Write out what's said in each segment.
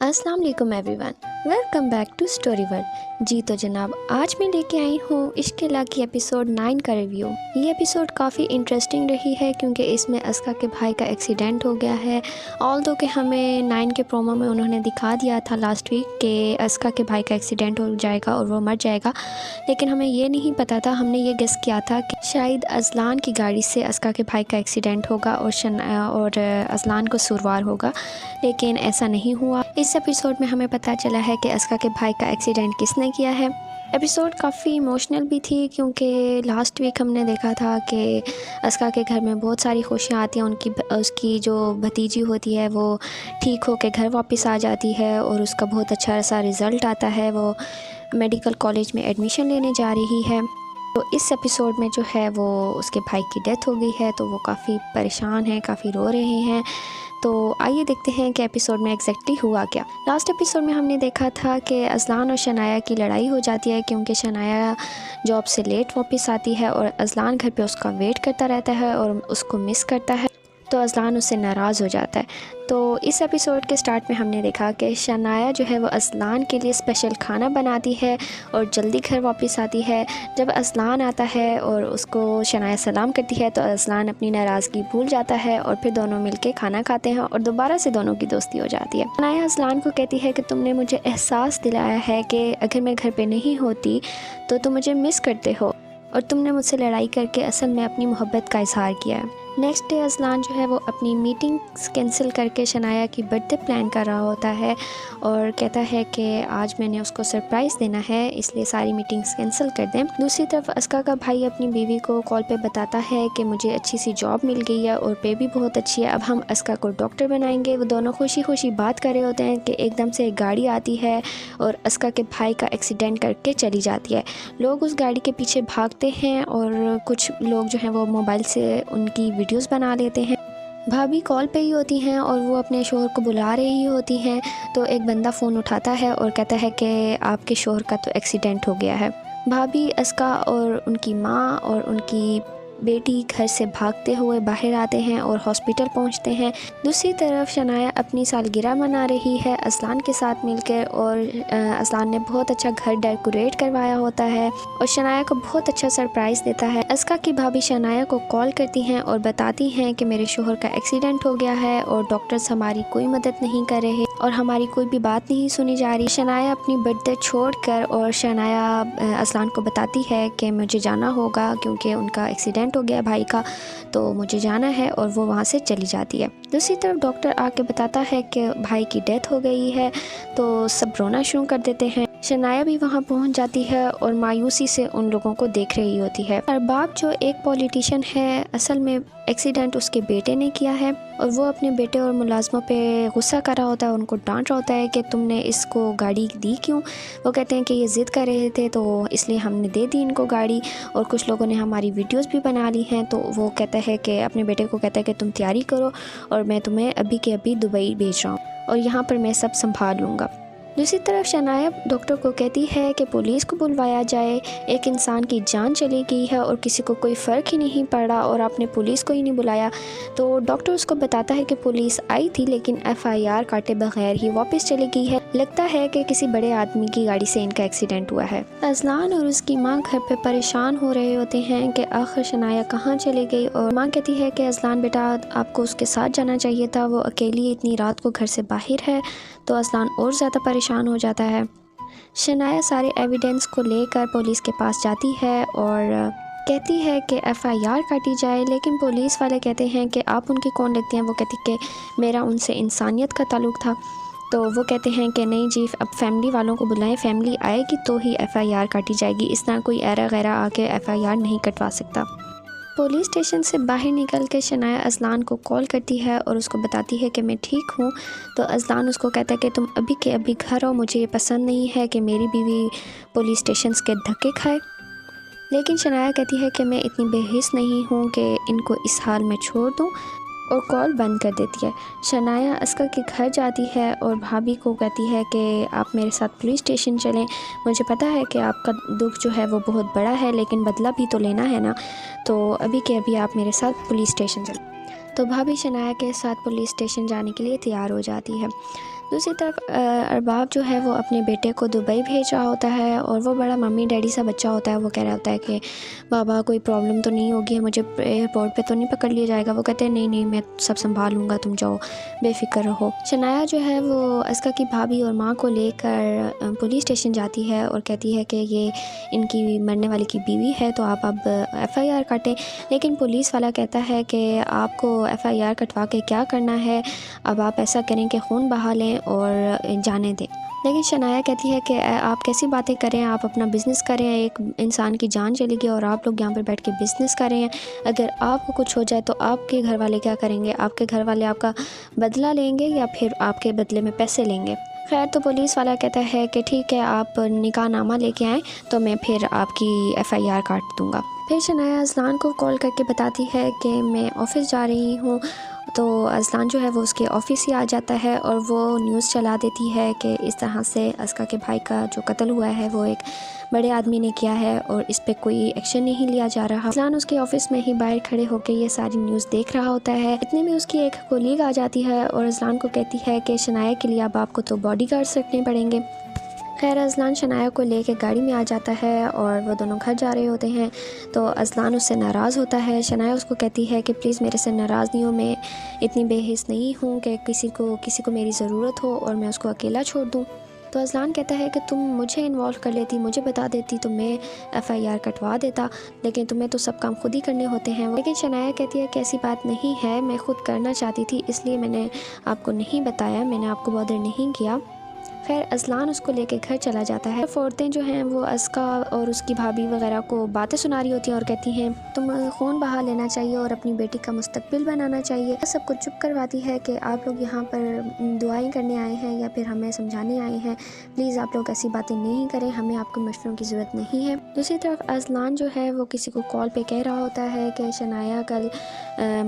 अस्सलाम वालेकुम everyone, welcome back to story world. जी तो जनाब, आज मैं लेके आई हूँ इश्क ला की एपिसोड 9 का रिव्यू। ये एपिसोड काफ़ी इंटरेस्टिंग रही है क्योंकि इसमें अस्का के भाई का एक्सीडेंट हो गया है। ऑल्दो कि हमें 9 के प्रोमो में उन्होंने दिखा दिया था लास्ट वीक कि अस्का के भाई का एक्सीडेंट हो जाएगा और वो मर जाएगा, लेकिन हमें ये नहीं पता था। हमने ये गेस किया था कि शायद अजलान की गाड़ी से अस्का के भाई का एक्सीडेंट होगा और अजलान को सुरवार होगा, लेकिन ऐसा नहीं हुआ। इस एपिसोड में हमें पता चला है कि अस्का के भाई का एक्सीडेंट किसने किया है। एपिसोड काफ़ी इमोशनल भी थी क्योंकि लास्ट वीक हमने देखा था कि अस्का के घर में बहुत सारी खुशियाँ आती हैं। उसकी जो भतीजी होती है वो ठीक हो के घर वापस आ जाती है और उसका बहुत अच्छा सा रिज़ल्ट आता है। वो मेडिकल कॉलेज में एडमिशन लेने जा रही है। तो इस एपिसोड में जो है वो उसके भाई की डेथ हो गई है, तो वो काफ़ी परेशान हैं, काफ़ी रो रहे हैं। तो आइए देखते हैं कि एपिसोड में एग्जैक्टली हुआ क्या। लास्ट एपिसोड में हमने देखा था कि अजलान और शनाया की लड़ाई हो जाती है क्योंकि शनाया जॉब से लेट वापस आती है और अजलान घर पे उसका वेट करता रहता है और उसको मिस करता है, तो अजलान उससे नाराज़ हो जाता है। तो इस एपिसोड के स्टार्ट में हमने देखा कि शनाया जो है वो अजलान के लिए स्पेशल खाना बनाती है और जल्दी घर वापस आती है। जब अजलान आता है और उसको शनाया सलाम करती है तो अजलान अपनी नाराज़गी भूल जाता है और फिर दोनों मिलके खाना खाते हैं और दोबारा से दोनों की दोस्ती हो जाती है। शनाया अजलान को कहती है कि तुमने मुझे एहसास दिलाया है कि अगर मैं घर पे नहीं होती तो तुम मुझे मिस करते हो और तुमने मुझसे लड़ाई करके असल में अपनी मोहब्बत का इजहार किया है। नेक्स्ट डे अजलान जो है वो अपनी मीटिंग्स कैंसिल करके शनाया की बर्थडे प्लान कर रहा होता है और कहता है कि आज मैंने उसको सरप्राइज़ देना है, इसलिए सारी मीटिंग्स कैंसिल कर दें। दूसरी तरफ अस्का का भाई अपनी बीवी को कॉल पे बताता है कि मुझे अच्छी सी जॉब मिल गई है और पे भी बहुत अच्छी है, अब हम अस्का को डॉक्टर बनाएंगे। वो दोनों खुशी खुशी बात कर रहे होते हैं कि एकदम से एक गाड़ी आती है और अस्का के भाई का एक्सीडेंट करके चली जाती है। लोग उस गाड़ी के पीछे भागते हैं और कुछ लोग जो हैं वो मोबाइल से उनकी वीडियोस बना लेते हैं। भाभी कॉल पे ही होती हैं और वो अपने शोहर को बुला रही होती हैं, तो एक बंदा फ़ोन उठाता है और कहता है कि आपके शोहर का तो एक्सीडेंट हो गया है। भाभी, अस्का और उनकी माँ और उनकी बेटी घर से भागते हुए बाहर आते हैं और हॉस्पिटल पहुंचते हैं। दूसरी तरफ शनाया अपनी सालगिरह मना रही है अजलान के साथ मिलकर और अजलान ने बहुत अच्छा घर डेकोरेट करवाया होता है और शनाया को बहुत अच्छा सरप्राइज़ देता है। अस्का की भाभी शनाया को कॉल करती हैं और बताती हैं कि मेरे शोहर का एक्सीडेंट हो गया है और डॉक्टर्स हमारी कोई मदद नहीं कर रहे और हमारी कोई भी बात नहीं सुनी जा रही। शनाया अपनी बर्थडे छोड़कर और शनाया अजलान को बताती है कि मुझे जाना होगा क्योंकि उनका एक्सीडेंट हो गया भाई का, तो मुझे जाना है, और वो वहाँ से चली जाती है। दूसरी तरफ डॉक्टर आके बताता है कि भाई की डेथ हो गई है, तो सब रोना शुरू कर देते हैं। शनाया भी वहाँ पहुँच जाती है और मायूसी से उन लोगों को देख रही होती है। अरबाब जो एक पॉलिटिशियन है, असल में एक्सीडेंट उसके बेटे ने किया है और वो अपने बेटे और मुलाजमों पे गुस्सा कर रहा होता है, उनको डांट रहा होता है कि तुमने इसको गाड़ी दी क्यों। वो कहते हैं कि ये ज़िद कर रहे थे तो इसलिए हमने दे दी इनको गाड़ी, और कुछ लोगों ने हमारी वीडियोस भी बना ली हैं। तो वो कहता है कि अपने बेटे को कहता है कि तुम तैयारी करो और मैं तुम्हें अभी के अभी दुबई भेज रहा हूँ और यहाँ पर मैं सब संभाल लूँगा। दूसरी तरफ शनाया डॉक्टर को कहती है कि पुलिस को बुलवाया जाए, एक इंसान की जान चली गई है और किसी को कोई फ़र्क ही नहीं पड़ा और आपने पुलिस को ही नहीं बुलाया। तो डॉक्टर उसको बताता है कि पुलिस आई थी लेकिन FIR काटे बगैर ही वापस चली गई है, लगता है कि किसी बड़े आदमी की गाड़ी से इनका एक्सीडेंट हुआ है। अजलान और उसकी माँ घर पे परेशान हो रहे होते हैं कि आखिर शनाया कहाँ चली गई, और माँ कहती है कि अजलान बेटा आपको उसके साथ जाना चाहिए था, वो अकेली इतनी रात को घर से बाहर है। तो अजलान और ज़्यादा परेशान हो जाता है। शनाया सारे एविडेंस को लेकर पुलिस के पास जाती है और कहती है कि FIR काटी जाए, लेकिन पुलिस वाले कहते हैं कि आप उनकी कौन लगती हैं। वो कहती कि मेरा उनसे इंसानियत का ताल्लुक़ था। तो वो कहते हैं कि नहीं जी, अब फैमिली वालों को बुलाएं, फैमिली आएगी तो ही FIR काटी जाएगी, इस तरह कोई एरा गैरा आके FIR नहीं कटवा सकता। पुलिस स्टेशन से बाहर निकल के शनाया अजलान को कॉल करती है और उसको बताती है कि मैं ठीक हूँ। तो अजलान उसको कहता है कि तुम अभी के अभी घर आओ, मुझे ये पसंद नहीं है कि मेरी बीवी पुलिस स्टेशन के धक्के खाए। लेकिन शनाया कहती है कि मैं इतनी बेहिस नहीं हूँ कि इनको इस हाल में छोड़ दूँ, और कॉल बंद कर देती है। शनाया अस्का के घर जाती है और भाभी को कहती है कि आप मेरे साथ पुलिस स्टेशन चलें, मुझे पता है कि आपका दुख जो है वो बहुत बड़ा है लेकिन बदला भी तो लेना है ना, तो अभी के अभी आप मेरे साथ पुलिस स्टेशन चलें। तो भाभी शनाया के साथ पुलिस स्टेशन जाने के लिए तैयार हो जाती है। दूसरी तरफ अरबाब जो है वो अपने बेटे को दुबई भेज रहा होता है और वो बड़ा मम्मी डैडी सा बच्चा होता है। वो कह रहा होता है कि बाबा कोई प्रॉब्लम तो नहीं होगी, मुझे एयरपोर्ट पे तो नहीं पकड़ लिया जाएगा। वो कहते हैं नहीं नहीं, मैं सब संभाल लूँगा, तुम जाओ बेफिक्र रहो। शनाया जो है वो अस्का की भाभी और माँ को लेकर पुलिस स्टेशन जाती है और कहती है कि ये इनकी मरने वाली की बीवी है, तो आप अब FIR काटें। लेकिन पुलिस वाला कहता है कि आपको FIR कटवा के क्या करना है, अब आप ऐसा करें कि खून बहा लें और जाने दें। लेकिन शनाया कहती है कि आप कैसी बातें करें, आप अपना बिज़नेस करें, एक इंसान की जान चली गई और आप लोग यहाँ पर बैठ के बिज़नेस कर रहे हैं। अगर आपको कुछ हो जाए तो आपके घर वाले क्या करेंगे? आपके घर वाले आपका बदला लेंगे या फिर आपके बदले में पैसे लेंगे? खैर, तो पुलिस वाला कहता है कि ठीक है, आप निकाहनामा लेके आएँ तो मैं फिर आपकी FIR काट दूँगा। फिर शनाया अज़लान को कॉल करके बताती है कि मैं ऑफ़िस जा रही हूँ। तो अज़लान जो है वो उसके ऑफ़िस ही आ जाता है और वो न्यूज़ चला देती है कि इस तरह से अस्का के भाई का जो कत्ल हुआ है वो एक बड़े आदमी ने किया है और इस पे कोई एक्शन नहीं लिया जा रहा। अज़लान उसके ऑफ़िस में ही बाहर खड़े होकर ये सारी न्यूज़ देख रहा होता है। इतने में उसकी एक कोलीग आ जाती है और अज़लान को कहती है कि शनाया के लिए अब आपको तो बॉडीगार्ड्स रखने पड़ेंगे। खैर, अज़लान शनाया को लेके गाड़ी में आ जाता है और वो दोनों घर जा रहे होते हैं। तो अज़लान उससे नाराज़ होता है। शनाया उसको कहती है कि प्लीज़ मेरे से नाराज़ नहीं हो, मैं इतनी बेहिस नहीं हूँ कि किसी को मेरी ज़रूरत हो और मैं उसको अकेला छोड़ दूँ। तो अज़लान कहता है कि तुम मुझे इन्वॉल्व कर लेती, मुझे बता देती तो मैं FIR कटवा देता, लेकिन तुम्हें तो सब काम खुद ही करने होते हैं। लेकिन शनाया कहती है कि ऐसी बात नहीं है, मैं खुद करना चाहती थी इसलिए मैंने आपको नहीं बताया, मैंने आपको बॉदर नहीं किया। खैर, अज़लान उसको लेके घर चला जाता है। औरतें जो हैं वो अस्का और उसकी भाभी वगैरह को बातें सुना रही होती हैं और कहती हैं तुम खून बहा लेना चाहिए और अपनी बेटी का मुस्तकबिल बनाना चाहिए। सबको चुप करवाती है कि आप लोग यहाँ पर दुआएं करने आए हैं या फिर हमें समझाने आए हैं, प्लीज़ आप लोग ऐसी बातें नहीं करें, हमें आपके मशवरों की ज़रूरत नहीं है। दूसरी तरफ अज़लान जो है वो किसी को कॉल पे कह रहा होता है कि शनाया कल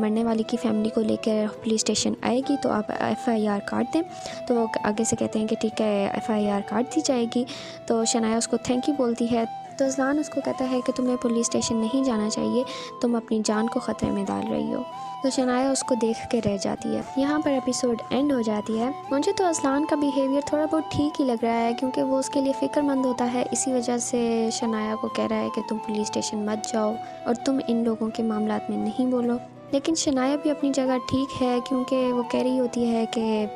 मरने वाली की फ़ैमिली को लेकर पुलिस स्टेशन आएगी तो आप FIR काट दें। तो वो आगे से कहते हैं कि ठीक है, FIR काट दी जाएगी। तो शनाया उसको थैंक यू बोलती है। तो अज़लान उसको कहता है कि तुम्हें पुलिस स्टेशन नहीं जाना चाहिए, तुम अपनी जान को ख़तरे में डाल रही हो। तो शनाया उसको देख के रह जाती है। यहाँ पर एपिसोड एंड हो जाती है। मुझे तो अज़लान का बिहेवियर थोड़ा बहुत ठीक ही लग रहा है क्योंकि वो उसके लिए फ़िक्रमंद होता है, इसी वजह से शनाया को कह रहा है कि तुम पुलिस स्टेशन मत जाओ और तुम इन लोगों के मामलात में नहीं बोलो। लेकिन शनाया भी अपनी जगह ठीक है क्योंकि वो कह रही होती है कि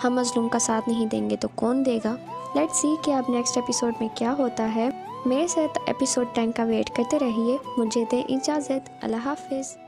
हम मज़लूम का साथ नहीं देंगे तो कौन देगा। लेट्स सी कि अब नेक्स्ट एपिसोड में क्या होता है। मेरे साथ एपिसोड 10 का वेट करते रहिए। मुझे दें इजाज़त। अल्लाह हाफ़िज़।